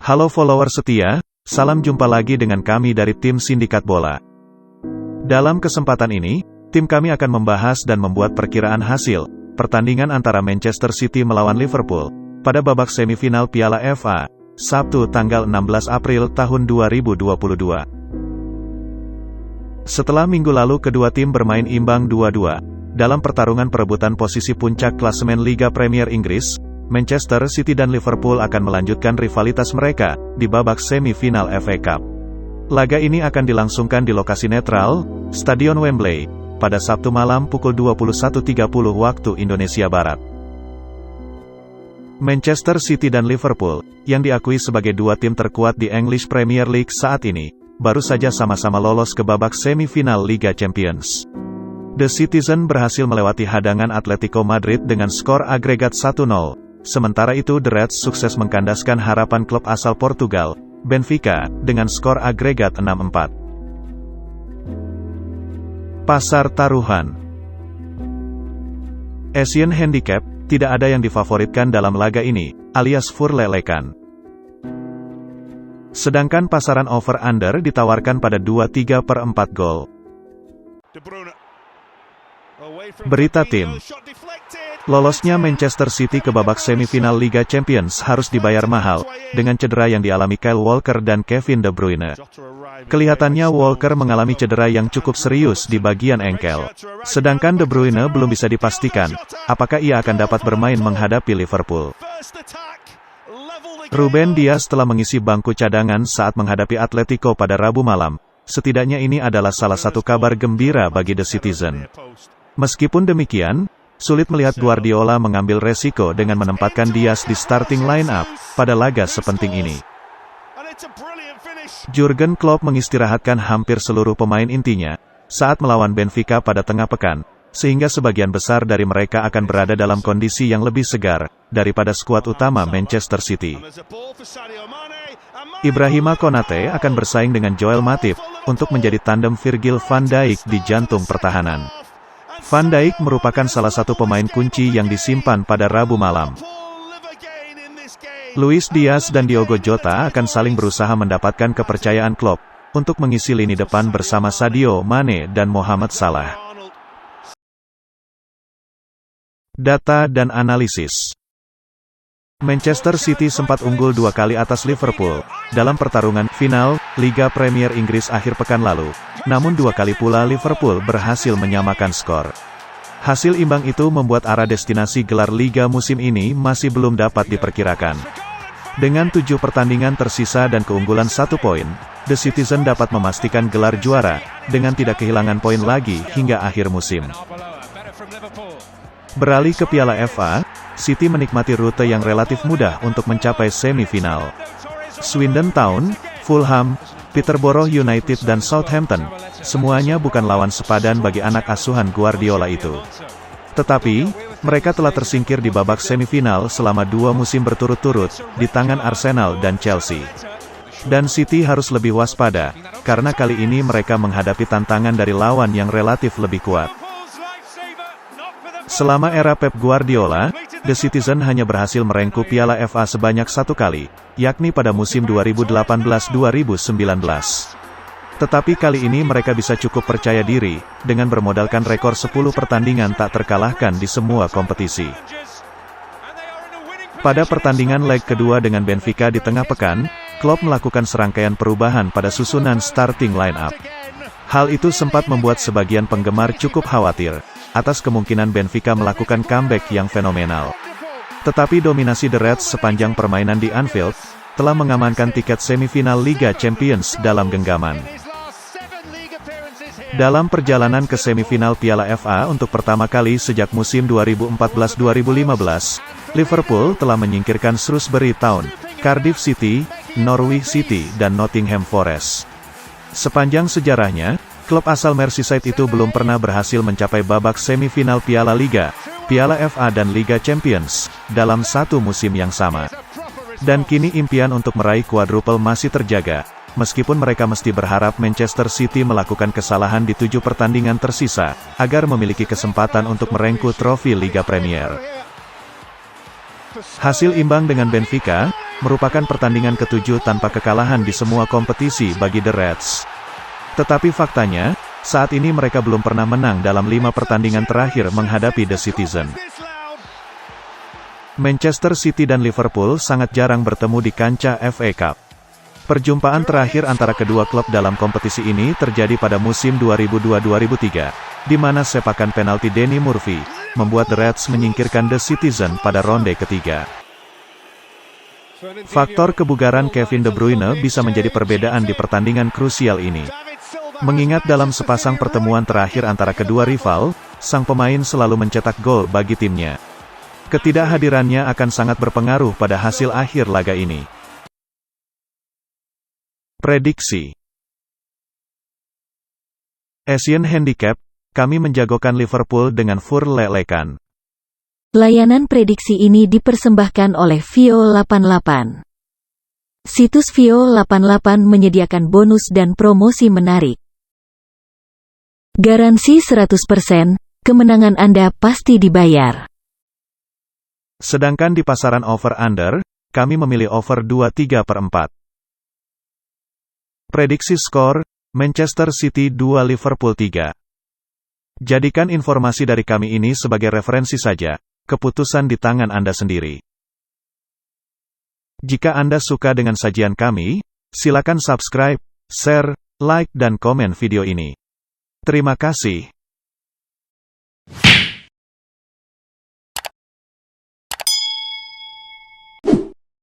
Halo follower setia, salam jumpa lagi dengan kami dari tim Sindikat Bola. Dalam kesempatan ini, tim kami akan membahas dan membuat perkiraan hasil pertandingan antara Manchester City melawan Liverpool pada babak semifinal Piala FA, Sabtu tanggal 16 April tahun 2022. Setelah minggu lalu kedua tim bermain imbang 2-2 dalam pertarungan perebutan posisi puncak klasemen Liga Premier Inggris, Manchester City dan Liverpool akan melanjutkan rivalitas mereka di babak semifinal FA Cup. Laga ini akan dilangsungkan di lokasi netral, Stadion Wembley, pada Sabtu malam pukul 21.30 waktu Indonesia Barat. Manchester City dan Liverpool, yang diakui sebagai dua tim terkuat di English Premier League saat ini, baru saja sama-sama lolos ke babak semifinal Liga Champions. The Citizen berhasil melewati hadangan Atletico Madrid dengan skor agregat 1-0. Sementara itu The Reds sukses mengkandaskan harapan klub asal Portugal, Benfica, dengan skor agregat 6-4. Pasar taruhan. Asian Handicap, tidak ada yang difavoritkan dalam laga ini, alias furlelekan. Sedangkan pasaran over-under ditawarkan pada 2/3/4 gol. Berita tim. Lolosnya Manchester City ke babak semifinal Liga Champions harus dibayar mahal, dengan cedera yang dialami Kyle Walker dan Kevin De Bruyne. Kelihatannya Walker mengalami cedera yang cukup serius di bagian engkel. Sedangkan De Bruyne belum bisa dipastikan, apakah ia akan dapat bermain menghadapi Liverpool. Ruben Dias telah mengisi bangku cadangan saat menghadapi Atletico pada Rabu malam. Setidaknya ini adalah salah satu kabar gembira bagi The Citizen. Meskipun demikian, sulit melihat Guardiola mengambil resiko dengan menempatkan Dias di starting line-up pada laga sepenting ini. Jurgen Klopp mengistirahatkan hampir seluruh pemain intinya saat melawan Benfica pada tengah pekan, sehingga sebagian besar dari mereka akan berada dalam kondisi yang lebih segar daripada skuad utama Manchester City. Ibrahima Konate akan bersaing dengan Joel Matip untuk menjadi tandem Virgil van Dijk di jantung pertahanan. Van Dijk merupakan salah satu pemain kunci yang disimpan pada Rabu malam. Luis Diaz dan Diogo Jota akan saling berusaha mendapatkan kepercayaan Klopp untuk mengisi lini depan bersama Sadio Mane dan Mohamed Salah. Data dan analisis. Manchester City sempat unggul 2 kali atas Liverpool dalam pertarungan final Liga Premier Inggris akhir pekan lalu. Namun 2 kali pula Liverpool berhasil menyamakan skor. Hasil imbang itu membuat arah destinasi gelar Liga musim ini masih belum dapat diperkirakan. Dengan 7 pertandingan tersisa dan keunggulan 1 poin, The Citizen dapat memastikan gelar juara dengan tidak kehilangan poin lagi hingga akhir musim. Beralih ke Piala FA, City menikmati rute yang relatif mudah untuk mencapai semifinal. Swindon Town, Fulham, Peterborough United dan Southampton, semuanya bukan lawan sepadan bagi anak asuhan Guardiola itu. Tetapi, mereka telah tersingkir di babak semifinal selama 2 musim berturut-turut, di tangan Arsenal dan Chelsea. Dan City harus lebih waspada, karena kali ini mereka menghadapi tantangan dari lawan yang relatif lebih kuat. Selama era Pep Guardiola, The Citizen hanya berhasil merengkuh Piala FA sebanyak 1 kali, yakni pada musim 2018-2019. Tetapi kali ini mereka bisa cukup percaya diri, dengan bermodalkan rekor 10 pertandingan tak terkalahkan di semua kompetisi. Pada pertandingan leg kedua dengan Benfica di tengah pekan, Klopp melakukan serangkaian perubahan pada susunan starting line-up. Hal itu sempat membuat sebagian penggemar cukup khawatir atas kemungkinan Benfica melakukan comeback yang fenomenal. Tetapi dominasi The Reds sepanjang permainan di Anfield telah mengamankan tiket semifinal Liga Champions dalam genggaman. Dalam perjalanan ke semifinal Piala FA untuk pertama kali sejak musim 2014-2015, Liverpool telah menyingkirkan Shrewsbury Town, Cardiff City, Norwich City dan Nottingham Forest. Sepanjang sejarahnya, klub asal Merseyside itu belum pernah berhasil mencapai babak semifinal Piala Liga, Piala FA dan Liga Champions, dalam satu musim yang sama. Dan kini impian untuk meraih quadruple masih terjaga, meskipun mereka mesti berharap Manchester City melakukan kesalahan di 7 pertandingan tersisa, agar memiliki kesempatan untuk merengkuh trofi Liga Premier. Hasil imbang dengan Benfica, merupakan pertandingan ke-7 tanpa kekalahan di semua kompetisi bagi The Reds. Tetapi faktanya, saat ini mereka belum pernah menang dalam 5 pertandingan terakhir menghadapi The Citizen. Manchester City dan Liverpool sangat jarang bertemu di kancah FA Cup. Perjumpaan terakhir antara kedua klub dalam kompetisi ini terjadi pada musim 2002-2003, di mana sepakan penalti Danny Murphy membuat The Reds menyingkirkan The Citizen pada ronde ketiga. Faktor kebugaran Kevin De Bruyne bisa menjadi perbedaan di pertandingan krusial ini. Mengingat dalam sepasang pertemuan terakhir antara kedua rival, sang pemain selalu mencetak gol bagi timnya. Ketidakhadirannya akan sangat berpengaruh pada hasil akhir laga ini. Prediksi Asian Handicap, kami menjagokan Liverpool dengan Furlelekan. Layanan prediksi ini dipersembahkan oleh Vio88. Situs Vio88 menyediakan bonus dan promosi menarik. Garansi 100%, kemenangan Anda pasti dibayar. Sedangkan di pasaran over-under, kami memilih over 2/3/4. Prediksi skor, Manchester City 2 Liverpool 3. Jadikan informasi dari kami ini sebagai referensi saja. Keputusan di tangan Anda sendiri. Jika Anda suka dengan sajian kami, silakan subscribe, share, like dan komen video ini. Terima kasih.